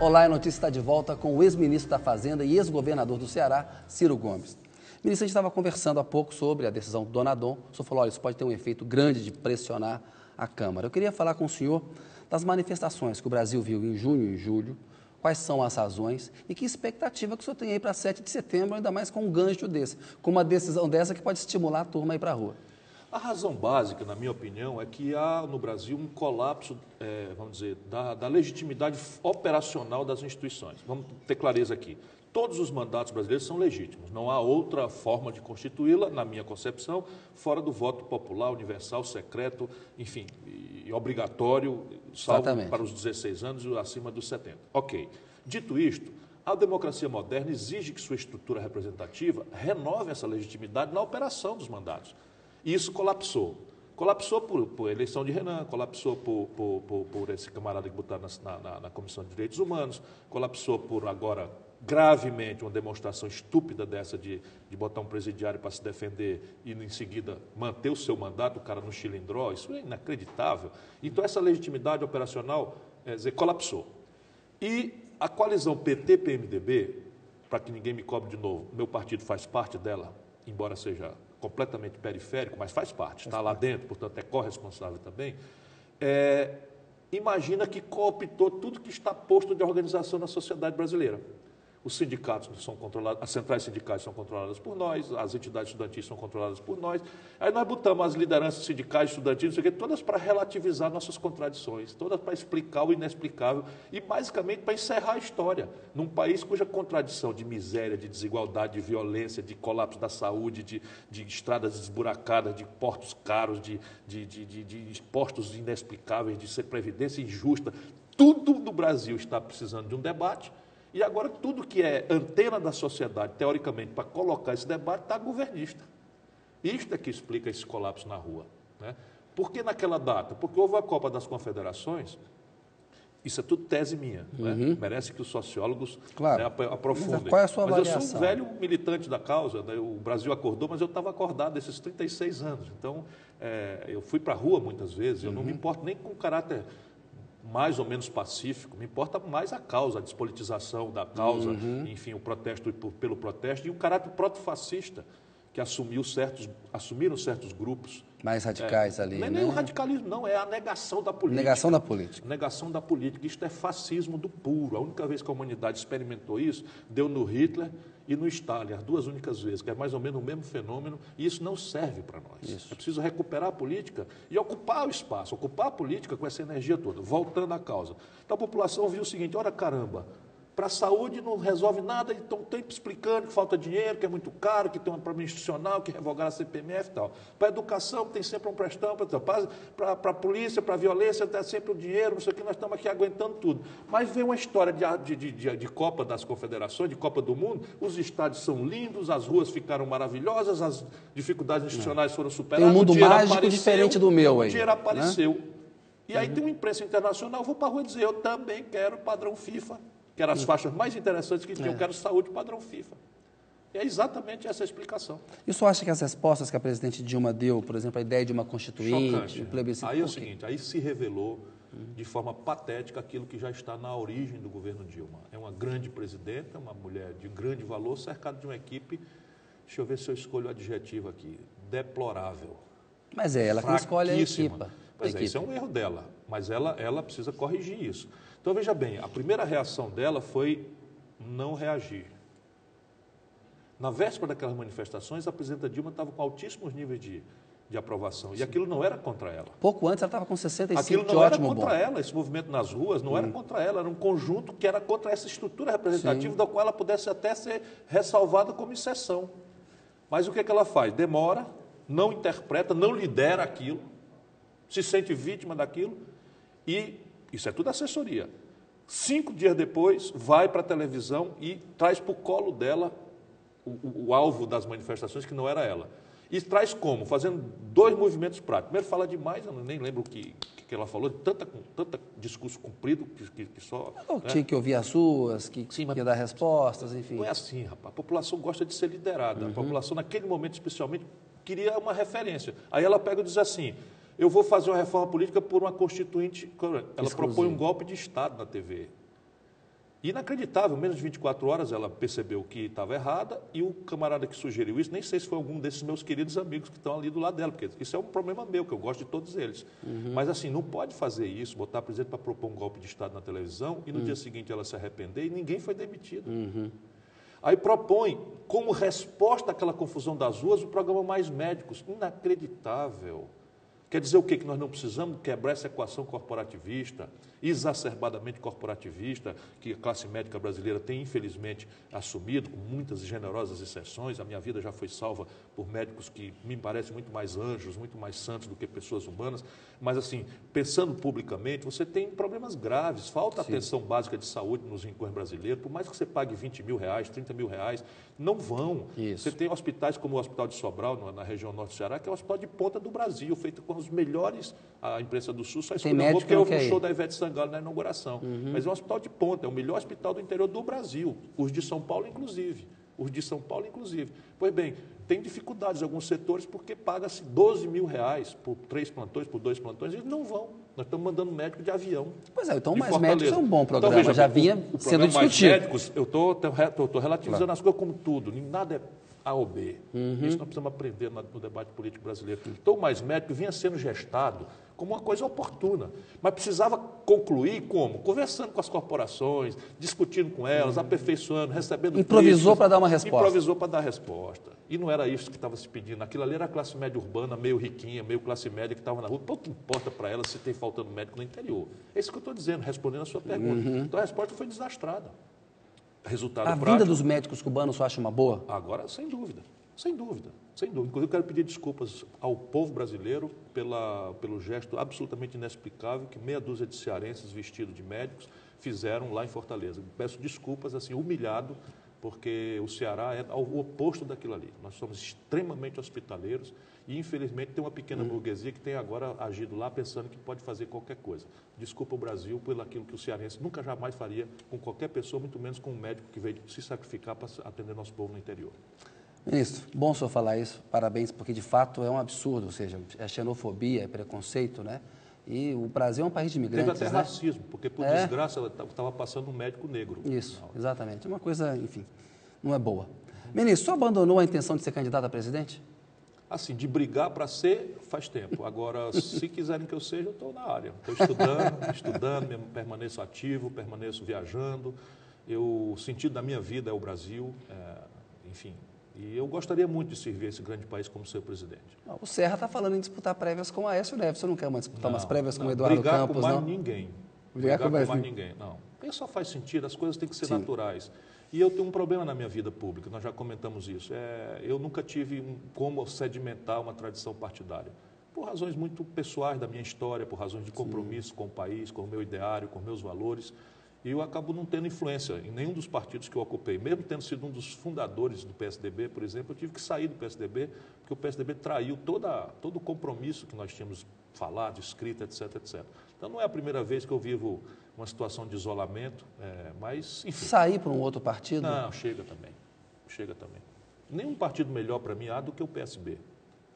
Olá, a notícia está de volta com o ex-ministro da Fazenda e ex-governador do Ceará, Ciro Gomes. Ministro, a gente estava conversando há pouco sobre a decisão do Donadon. O senhor falou, olha, isso pode ter um efeito grande de pressionar a Câmara. Eu queria falar com o senhor das manifestações que o Brasil viu em junho e julho, quais são as razões e que expectativa que o senhor tem aí para 7 de setembro, ainda mais com um gancho desse, com uma decisão dessa que pode estimular a turma a ir para a rua. A razão básica, na minha opinião, é que há no Brasil um colapso, vamos dizer, da legitimidade operacional das instituições. Vamos ter clareza aqui. Todos os mandatos brasileiros são legítimos. Não há outra forma de constituí-la, na minha concepção, fora do voto popular, universal, secreto, enfim, e obrigatório, salvo para os 16 anos e acima dos 70. Ok. Dito isto, a democracia moderna exige que sua estrutura representativa renove essa legitimidade na operação dos mandatos. E isso colapsou. Colapsou por eleição de Renan, colapsou por esse camarada que botaram na Comissão de Direitos Humanos, colapsou por agora, gravemente, uma demonstração estúpida dessa de botar um presidiário para se defender e, em seguida, manter o seu mandato, o cara no chilindró. Isso é inacreditável. Então, essa legitimidade operacional colapsou. E a coalizão PT-PMDB, para que ninguém me cobre de novo, meu partido faz parte dela, embora seja completamente periférico, mas faz parte, está lá dentro, portanto é corresponsável também, imagina que cooptou tudo que está posto de organização na sociedade brasileira. Os sindicatos são controlados, as centrais sindicais são controladas por nós, as entidades estudantis são controladas por nós. Aí nós botamos as lideranças sindicais, estudantis, não sei o quê, todas para relativizar nossas contradições, todas para explicar o inexplicável e, basicamente, para encerrar a história. Num país cuja contradição de miséria, de desigualdade, de violência, de colapso da saúde, de estradas desburacadas, de portos caros, de impostos inexplicáveis, de previdência injusta, tudo no Brasil está precisando de um debate. E agora tudo que é antena da sociedade, teoricamente, para colocar esse debate, está governista. Isto é que explica esse colapso na rua. Né? Por que naquela data? Porque houve a Copa das Confederações, isso é tudo tese minha, né? Merece que os sociólogos aprofundem. Mas qual é a sua avaliação? Mas eu sou um velho militante da causa, né? O Brasil acordou, mas eu estava acordado esses 36 anos. Então, eu fui para a rua muitas vezes, eu não me importo nem com o caráter mais ou menos pacífico, me importa mais a causa, a despolitização da causa, enfim, o protesto pelo protesto e o caráter protofascista que assumiram certos grupos. Mais radicais ali, não é né? nem o radicalismo, não, é a negação da política. Negação da política. Negação da política. Isto é fascismo do puro. A única vez que a humanidade experimentou isso, deu no Hitler e no Stalin, as duas únicas vezes, que é mais ou menos o mesmo fenômeno, e isso não serve para nós. Isso. É preciso recuperar a política e ocupar o espaço, ocupar a política com essa energia toda, voltando à causa. Então a população viu o seguinte, ora caramba, para a saúde não resolve nada, então tempo explicando que falta dinheiro, que é muito caro, que tem um problema institucional, que revogaram a CPMF e tal. Para a educação tem sempre um prestão, para a polícia, para a violência, tem sempre o dinheiro, não sei o que, nós estamos aqui aguentando tudo. Mas vem uma história de Copa das Confederações, de Copa do Mundo, os estádios são lindos, as ruas ficaram maravilhosas, as dificuldades institucionais foram superadas. Tem um mundo mágico diferente do meu aí. O dinheiro apareceu. Né? E aí tem uma imprensa internacional, vou para a rua dizer, eu também quero padrão FIFA, que eram as faixas mais interessantes que tinham, eu quero saúde padrão FIFA. E é exatamente essa a explicação. E o senhor acha que as respostas que a presidente Dilma deu, por exemplo, a ideia de uma constituinte, um plebiscito... Aí é o seguinte, aí se revelou de forma patética aquilo que já está na origem do governo Dilma. É uma grande presidenta, uma mulher de grande valor, cercada de uma equipe, deixa eu ver se eu escolho o adjetivo aqui, deplorável. Mas é ela que escolhe a equipe. Pois é, isso é um erro dela, mas ela precisa corrigir isso. Então, veja bem, a primeira reação dela foi não reagir. Na véspera daquelas manifestações, a presidenta Dilma estava com altíssimos níveis de aprovação. E aquilo não era contra ela. Pouco antes ela estava com 65, aquilo não era contra ela, esse movimento nas ruas não era contra ela, era um conjunto que era contra essa estrutura representativa da qual ela pudesse até ser ressalvada como exceção. Mas o que ela faz? Demora, não interpreta, não lidera aquilo, se sente vítima daquilo e... Isso é tudo assessoria. 5 dias depois, vai para a televisão e traz para o colo dela o alvo das manifestações, que não era ela. E traz como? Fazendo 2 movimentos práticos. Primeiro, fala demais, eu nem lembro o que ela falou, de tanto discurso comprido que só... Tinha que ouvir as suas, que ia dar respostas, enfim. Não é assim, rapaz. A população gosta de ser liderada. A população, naquele momento, especialmente, queria uma referência. Aí ela pega e diz assim... Eu vou fazer uma reforma política por uma constituinte. Ela propõe um golpe de Estado na TV. Inacreditável, menos de 24 horas ela percebeu que estava errada e o camarada que sugeriu isso, nem sei se foi algum desses meus queridos amigos que estão ali do lado dela, porque isso é um problema meu, que eu gosto de todos eles. Mas assim, não pode fazer isso, botar a presidente para propor um golpe de Estado na televisão e no dia seguinte ela se arrepender e ninguém foi demitido. Aí propõe, como resposta àquela confusão das ruas, o programa Mais Médicos. Inacreditável. Quer dizer o quê? Que nós não precisamos quebrar essa equação corporativista, exacerbadamente corporativista, que a classe médica brasileira tem, infelizmente, assumido, com muitas e generosas exceções. A minha vida já foi salva por médicos que me parecem muito mais anjos, muito mais santos do que pessoas humanas. Mas, assim, pensando publicamente, você tem problemas graves. Falta atenção básica de saúde nos rincões brasileiros. Por mais que você pague 20 mil reais, 30 mil reais, não vão. Isso. Você tem hospitais como o Hospital de Sobral, na região norte do Ceará, que é o hospital de ponta do Brasil, feito com os melhores, a imprensa do Sul só escolheu porque houve um show da Ivete Sangalo na inauguração. Mas é um hospital de ponta, é o melhor hospital do interior do Brasil, os de São Paulo, inclusive. Pois bem, tem dificuldades em alguns setores porque paga-se 12 mil reais por 3 plantões, por 2 plantões, eles não vão. Nós estamos mandando médico de avião. Pois é, então Mais Médicos é um bom programa, então, veja, já vinha sendo discutido. Mais Médicos, eu estou relativizando as coisas como tudo, nada é A ou B. Isso nós precisamos aprender no debate político brasileiro. Então, o Mais Médico vinha sendo gestado como uma coisa oportuna, mas precisava concluir como? Conversando com as corporações, discutindo com elas, aperfeiçoando, recebendo Improvisou para dar uma resposta. Improvisou para dar resposta. E não era isso que estava se pedindo. Aquilo ali era a classe média urbana, meio riquinha, meio classe média que estava na rua. Pouco importa para ela se tem faltando médico no interior. É isso que eu estou dizendo, respondendo a sua pergunta. Então, a resposta foi desastrada. Resultado prático. A vinda dos médicos cubanos, você acha uma boa? Agora, sem dúvida. Sem dúvida, sem dúvida. Inclusive, eu quero pedir desculpas ao povo brasileiro pelo gesto absolutamente inexplicável que meia dúzia de cearenses vestidos de médicos fizeram lá em Fortaleza. Peço desculpas, assim, humilhado, porque o Ceará é o oposto daquilo ali. Nós somos extremamente hospitaleiros e, infelizmente, tem uma pequena burguesia que tem agora agido lá pensando que pode fazer qualquer coisa. Desculpa o Brasil por aquilo que o cearense nunca jamais faria com qualquer pessoa, muito menos com um médico que veio se sacrificar para atender nosso povo no interior. Ministro, bom o senhor falar isso, parabéns, porque de fato é um absurdo, ou seja, é xenofobia, é preconceito, né? E o Brasil é um país de imigrantes, teve até racismo, porque por desgraça ela estava passando um médico negro. Isso, exatamente. É uma coisa, enfim, não é boa. Ministro, o senhor abandonou a intenção de ser candidato a presidente? Assim, de brigar para ser, faz tempo. Agora, se quiserem que eu seja, eu estou na área. Estou estudando, permaneço ativo, permaneço viajando. O sentido da minha vida é o Brasil, enfim. E eu gostaria muito de servir esse grande país como seu presidente. O Serra está falando em disputar prévias com a Aécio Neves. Você não quer disputar umas prévias com o Eduardo Campos, não? Brigar com mais ninguém, não. Isso só faz sentido, as coisas têm que ser naturais. E eu tenho um problema na minha vida pública, nós já comentamos isso. Eu nunca tive como sedimentar uma tradição partidária. Por razões muito pessoais da minha história, por razões de compromisso com o país, com o meu ideário, com meus valores. E eu acabo não tendo influência em nenhum dos partidos que eu ocupei. Mesmo tendo sido um dos fundadores do PSDB, por exemplo, eu tive que sair do PSDB, porque o PSDB traiu todo o compromisso que nós tínhamos falado, escrito, etc, etc. Então, não é a primeira vez que eu vivo uma situação de isolamento, mas, enfim. Sair para um outro partido? Não, chega também. Nenhum partido melhor para mim há do que o PSB.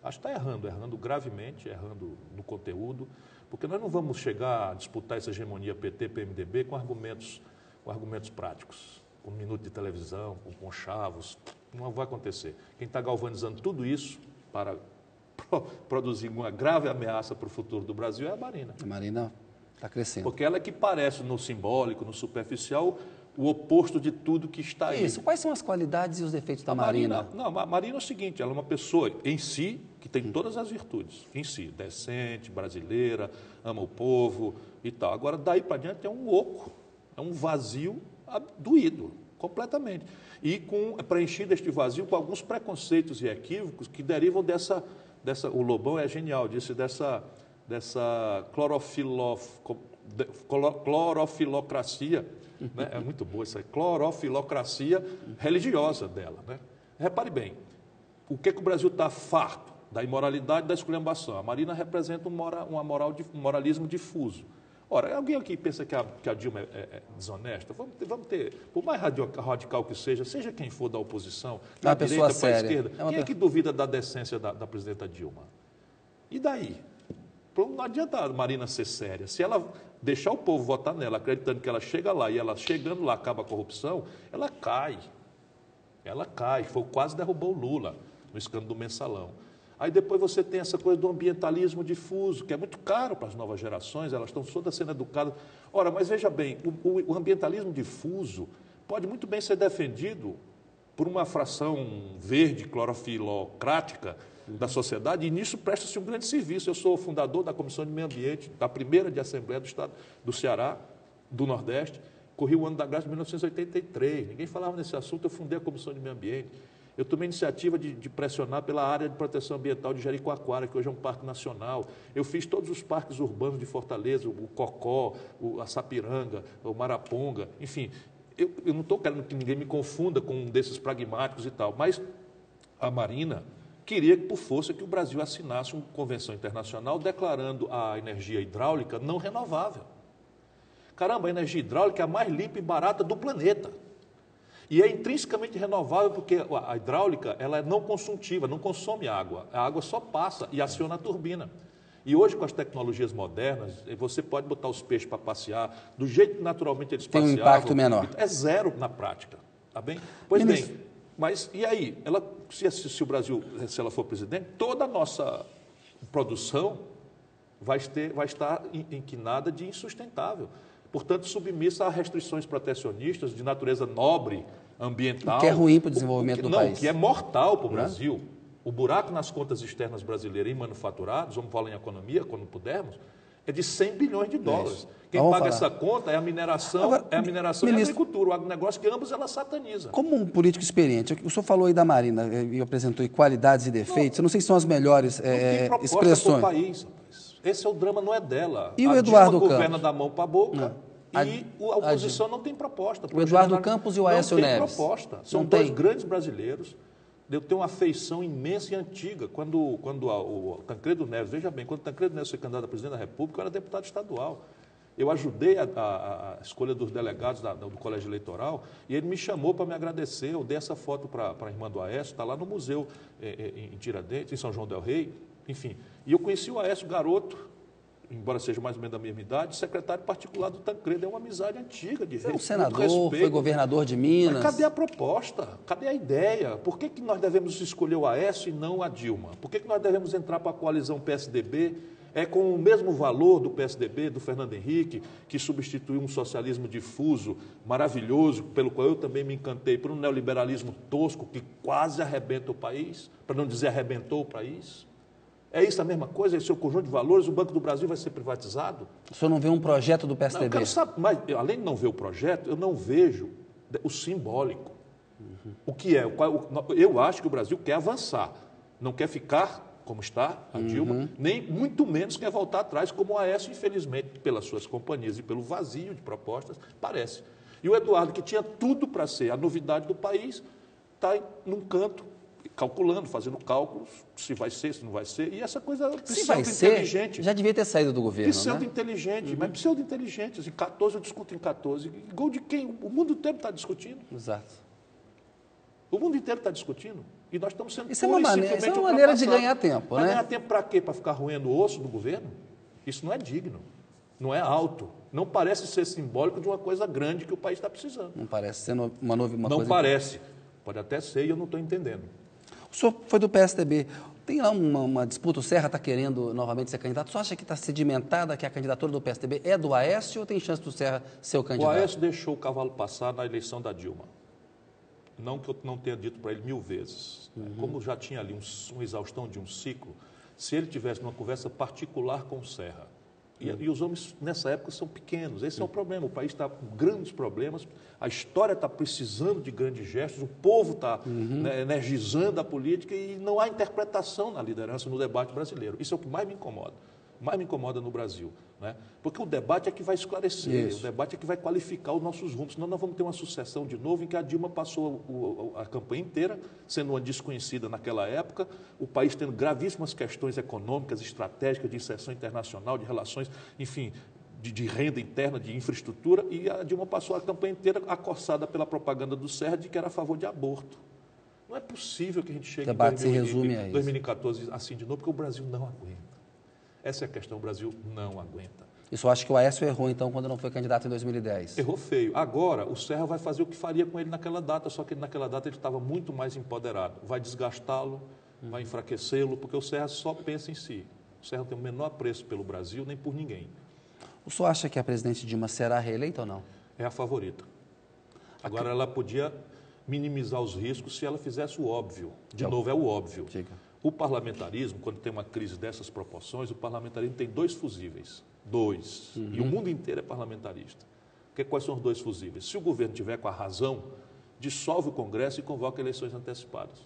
Acho que está errando gravemente, errando no conteúdo, porque nós não vamos chegar a disputar essa hegemonia PT-PMDB com argumentos práticos, com um minuto de televisão, com conchavos. Não vai acontecer. Quem está galvanizando tudo isso para produzir uma grave ameaça para o futuro do Brasil é a Marina. A Marina está crescendo. Porque ela é que parece, no simbólico, no superficial, o oposto de tudo que está aí. Isso. Quais são as qualidades e os defeitos da Marina? A Marina é o seguinte, ela é uma pessoa em si que tem todas as virtudes. Em si, decente, brasileira, ama o povo e tal. Agora, daí para diante é um oco, é um vazio doído, completamente. E preenchido este vazio com alguns preconceitos e equívocos que derivam dessa o Lobão é genial, dessa clorofilocracia, né? É muito boa essa clorofilocracia religiosa dela, né? Repare bem, o que o Brasil está farto? Da imoralidade e da esculhambação. A Marina representa um moralismo difuso. Ora, alguém aqui pensa que a Dilma é desonesta? Vamos ter, por mais radical que seja quem for da oposição, da direita para a esquerda, quem é que duvida da decência da presidenta Dilma? E daí? Não adianta a Marina ser séria. Se ela deixar o povo votar nela, acreditando que ela chega lá e ela chegando lá acaba a corrupção, ela cai. Ela cai. Quase derrubou o Lula no escândalo do Mensalão. Aí depois você tem essa coisa do ambientalismo difuso, que é muito caro para as novas gerações, elas estão todas sendo educadas. Ora, mas veja bem, o ambientalismo difuso pode muito bem ser defendido por uma fração verde clorofilocrática da sociedade, e nisso presta-se um grande serviço. Eu sou o fundador da Comissão de Meio Ambiente, da primeira de Assembleia do Estado do Ceará, do Nordeste, corri o ano da graça de 1983, ninguém falava nesse assunto, eu fundei a Comissão de Meio Ambiente. Eu tomei a iniciativa de pressionar pela área de proteção ambiental de Jericoacoara, que hoje é um parque nacional. Eu fiz todos os parques urbanos de Fortaleza, o Cocó, a Sapiranga, o Maraponga, enfim. Eu não estou querendo que ninguém me confunda com um desses pragmáticos e tal, mas a Marina queria, por força, que o Brasil assinasse uma convenção internacional declarando a energia hidráulica não renovável. Caramba, a energia hidráulica é a mais limpa e barata do planeta. E é intrinsecamente renovável porque a hidráulica ela é não consumitiva, não consome água. A água só passa e aciona a turbina. E hoje, com as tecnologias modernas, você pode botar os peixes para passear do jeito que naturalmente eles passeavam. Tem um impacto menor. É zero na prática. Tá bem? Pois bem, mas e aí? Se o Brasil, se ela for presidente, toda a nossa produção vai estar inquinada de insustentável. Portanto, submissa a restrições protecionistas de natureza nobre, ambiental. O que é ruim para o desenvolvimento do país. Não, que é mortal para o Brasil. O buraco nas contas externas brasileiras em manufaturados, vamos falar em economia, quando pudermos, é de 100 bilhões de dólares. Quem paga essa conta é a mineração, agora, e a agricultura, o agronegócio, que ambos ela sataniza. Como um político experiente, o senhor falou aí da Marina e apresentou aí qualidades e defeitos, eu não sei se são as melhores expressões. Pro país, rapaz. Esse é o drama, não é dela. E o Eduardo Campos? Governa da mão para a boca. E a oposição não tem proposta. O Eduardo Campos e o Aécio Neves. Não tem proposta. São dois grandes brasileiros. Eu tenho uma afeição imensa e antiga. Quando o Tancredo Neves, veja bem, quando o Tancredo Neves foi candidato a presidente da República, eu era deputado estadual. Eu ajudei a escolha dos delegados do colégio eleitoral e ele me chamou para me agradecer. Eu dei essa foto para a irmã do Aécio, está lá no museu em Tiradentes, em São João del Rei, enfim. E eu conheci o Aécio, garoto, embora seja mais ou menos da mesma idade, secretário particular do Tancredo. É uma amizade antiga de respeito. Foi um senador, foi governador de Minas. Mas cadê a proposta? Cadê a ideia? Por que nós devemos escolher o Aécio e não a Dilma? Por que nós devemos entrar para a coalizão PSDB com o mesmo valor do PSDB, do Fernando Henrique, que substituiu um socialismo difuso, maravilhoso, pelo qual eu também me encantei, por um neoliberalismo tosco que quase arrebenta o país, para não dizer arrebentou o país? É isso a mesma coisa? Esse é o conjunto de valores? O Banco do Brasil vai ser privatizado? O senhor não vê um projeto do PSDB? Não, eu quero saber, mas além de não ver o projeto, eu não vejo o simbólico. O que é? Eu acho que o Brasil quer avançar, não quer ficar como está a Dilma, nem muito menos quer voltar atrás, como o Aécio, infelizmente, pelas suas companhias e pelo vazio de propostas, parece. E o Eduardo, que tinha tudo para ser a novidade do país, está num canto, calculando, fazendo cálculos, se vai ser, se não vai ser, e essa coisa pseudo-inteligente. Já devia ter saído do governo, pseudo-inteligente, mas pseudo-inteligente. Em 14 eu discuto em 14. Gol de quem? O mundo inteiro está discutindo. Exato. O mundo inteiro está discutindo. E nós estamos sendo isso é uma maneira de ganhar tempo, né? Ganhar tempo para quê? Para ficar roendo o osso do governo? Isso não é digno, não é alto. Não parece ser simbólico de uma coisa grande que o país está precisando. Não parece ser uma coisa... Não parece. Pode até ser e eu não estou entendendo. O senhor foi do PSDB. Tem lá uma disputa, o Serra está querendo novamente ser candidato. O senhor acha que está sedimentada que a candidatura do PSDB é do Aécio ou tem chance do Serra ser o candidato? O Aécio deixou o cavalo passar na eleição da Dilma. Não que eu não tenha dito para ele 1000 vezes. Como já tinha ali uma exaustão de um ciclo, se ele tivesse uma conversa particular com o Serra, e os homens nessa época são pequenos, esse é o problema, o país está com grandes problemas, a história está precisando de grandes gestos, o povo está energizando a política e não há interpretação na liderança, no debate brasileiro. Isso é o que mais me incomoda no Brasil. Né? Porque o debate é que vai esclarecer, o debate é que vai qualificar os nossos rumos, senão nós vamos ter uma sucessão de novo em que a Dilma passou a campanha inteira, sendo uma desconhecida naquela época, o país tendo gravíssimas questões econômicas, estratégicas, de inserção internacional, de relações, enfim, de renda interna, de infraestrutura, e a Dilma passou a campanha inteira acossada pela propaganda do Serra de que era a favor de aborto. Não é possível que a gente chegue em 2014 assim de novo, porque o Brasil não aguenta. Essa é a questão, o Brasil não aguenta. Isso eu acho que o Aécio errou, então, quando não foi candidato em 2010. Errou feio. Agora, o Serra vai fazer o que faria com ele naquela data, só que naquela data ele estava muito mais empoderado. Vai desgastá-lo, vai enfraquecê-lo, porque o Serra só pensa em si. O Serra não tem o menor apreço pelo Brasil, nem por ninguém. O senhor acha que a presidente Dilma será reeleita ou não? É a favorita. Agora, ela podia minimizar os riscos se ela fizesse o óbvio. De novo, é o óbvio. Diga. O parlamentarismo, quando tem uma crise dessas proporções, o parlamentarismo tem 2 fusíveis. 2. E o mundo inteiro é parlamentarista. Quais são os 2 fusíveis? Se o governo tiver com a razão, dissolve o Congresso e convoca eleições antecipadas,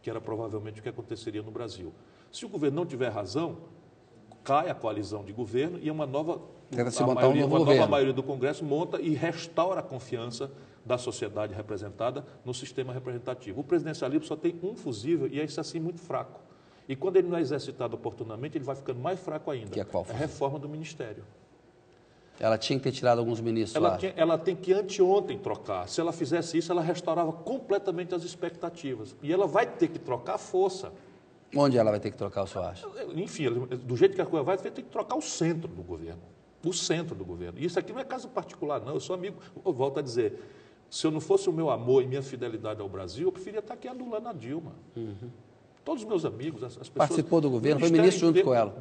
que era provavelmente o que aconteceria no Brasil. Se o governo não tiver razão, cai a coalizão de governo e uma nova maioria do Congresso monta e restaura a confiança da sociedade representada no sistema representativo. O presidencialismo só tem um fusível e é isso assim muito fraco. E quando ele não é exercitado oportunamente, ele vai ficando mais fraco ainda. Que é qual? A reforma do Ministério. Ela tinha que ter tirado alguns ministros lá. Ela tem que anteontem trocar. Se ela fizesse isso, ela restaurava completamente as expectativas. E ela vai ter que trocar a força. Onde ela vai ter que trocar, o senhor acha? Enfim, do jeito que a coisa vai ter que trocar o centro do governo. O centro do governo. E isso aqui não é caso particular, não. Eu sou amigo. Eu volto a dizer, se eu não fosse o meu amor e minha fidelidade ao Brasil, eu preferia estar aqui anulando a Dilma. Todos os meus amigos, as pessoas... Participou do governo, foi ministro junto com ela.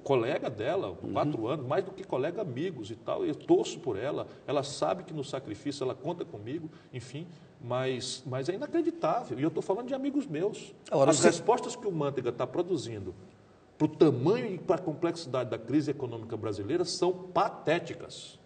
Colega dela, 4 anos, mais do que colega, amigos e tal. Eu torço por ela, ela sabe que no sacrifício ela conta comigo, enfim, mas é inacreditável. E eu estou falando de amigos meus. Agora, as respostas que o Manteiga está produzindo para o tamanho e para a complexidade da crise econômica brasileira são patéticas.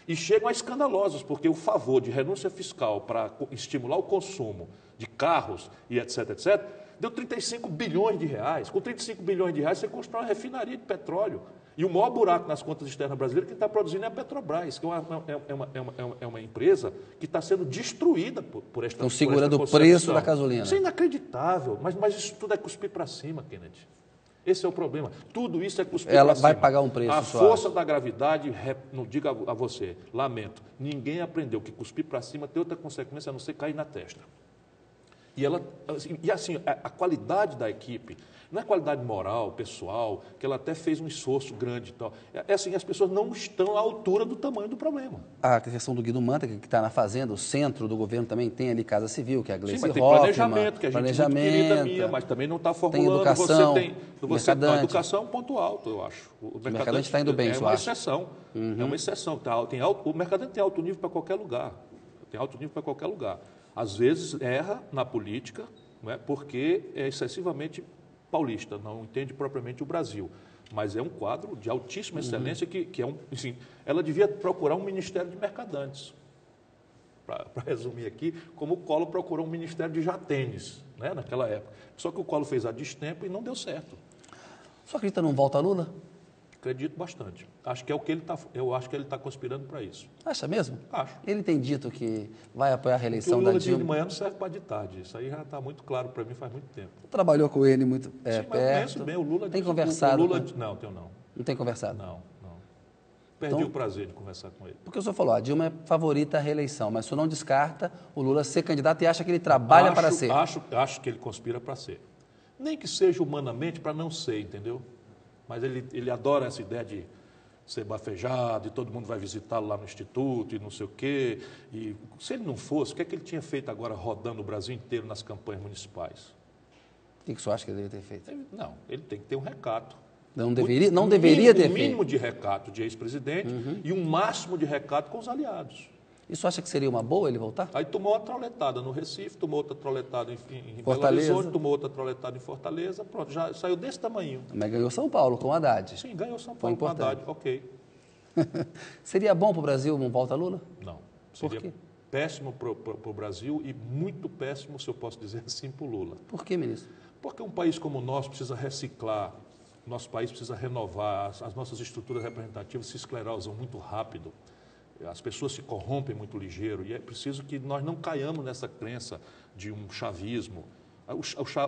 E chegam a escandalosos, porque o favor de renúncia fiscal para estimular o consumo de carros e etc., etc., deu 35 bilhões de reais. Com 35 bilhões de reais, você constrói uma refinaria de petróleo. E o maior buraco nas contas externas brasileiras que está produzindo é a Petrobras, que é uma empresa que está sendo destruída por esta Estão segurando o preço da gasolina. Isso é inacreditável, mas isso tudo é cuspir para cima, Kennedy. Esse é o problema. Tudo isso é cuspir para cima. Ela vai pagar um preço, a força da gravidade, não digo a você, lamento, ninguém aprendeu que cuspir para cima tem outra consequência a não ser cair na testa. E assim, a qualidade da equipe, não é qualidade moral, pessoal, que ela até fez um esforço grande e tal. É assim, as pessoas não estão à altura do tamanho do problema. A questão do Guido Mantega, que está na Fazenda, o centro do governo também tem ali Casa Civil, que é a Gleice Hoffmann. Sim, mas tem planejamento, que a gente é muito querida minha, mas também não está formulando. Tem educação, a educação é um ponto alto, eu acho. O Mercadante está indo bem, é uma exceção. É uma exceção. O Mercadante tem alto nível para qualquer lugar. Tem alto nível para qualquer lugar. Às vezes erra na política, não é? Porque é excessivamente paulista, não entende propriamente o Brasil. Mas é um quadro de altíssima excelência que é assim, ela devia procurar um Ministério de Mercadantes. Para resumir aqui, como o Collor procurou um Ministério de Jatênis, né, naquela época. Só que o Collor fez a destempo e não deu certo. Só acredita não volta Lula? Acredito bastante. Acho que é o que eu acho que ele está conspirando para isso. Acha mesmo? Acho. Ele tem dito que vai apoiar a reeleição da da Dilma. Dilma. De manhã não serve para de tarde. Isso aí já está muito claro para mim faz muito tempo. Trabalhou com ele muito Sim, perto. Mas eu conheço bem. O Lula tem conversado? Não, tenho não. Não tem conversado? Não. Perdi o prazer de conversar com ele. Porque o senhor falou, a Dilma é favorita à reeleição, mas o senhor não descarta o Lula ser candidato e acha que ele trabalha para ser? Acho que ele conspira para ser. Nem que seja humanamente para não ser, entendeu? Mas ele adora essa ideia de ser bafejado e todo mundo vai visitá-lo lá no Instituto e não sei o quê. E se ele não fosse, o que é que ele tinha feito agora rodando o Brasil inteiro nas campanhas municipais? O que o senhor acha que ele deveria ter feito? Não, ele tem que ter um recato. Não deveria ter feito. Um mínimo de recato de ex-presidente e um máximo de recato com os aliados. Isso acha que seria uma boa ele voltar? Aí tomou uma troletada no Recife, tomou outra troletada em Belo Horizonte, tomou outra troletada em Fortaleza, pronto, já saiu desse tamanho. Mas ganhou São Paulo com o Haddad. Sim, ganhou São Paulo com o Haddad, ok. Seria bom para o Brasil uma volta a Lula? Não. Por quê? Péssimo para o Brasil e muito péssimo, se eu posso dizer assim, para o Lula. Por quê, ministro? Porque um país como o nosso precisa reciclar, nosso país precisa renovar, as nossas estruturas representativas se esclerosam muito rápido, as pessoas se corrompem muito ligeiro e é preciso que nós não caiamos nessa crença de um chavismo.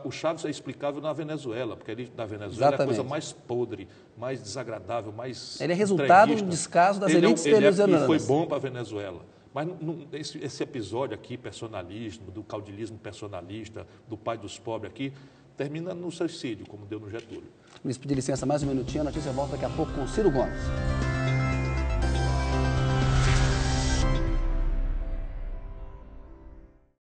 O Chaves é explicável na Venezuela, porque ali na Venezuela é a coisa mais podre, mais desagradável, mais ele é resultado do descaso das elites venezuelanas. E foi bom para a Venezuela. Mas esse episódio aqui, personalismo, do caudilismo personalista, do pai dos pobres aqui, termina no suicídio, como deu no Getúlio. Ministro, pedir licença mais um minutinho, a notícia volta daqui a pouco com Ciro Gomes.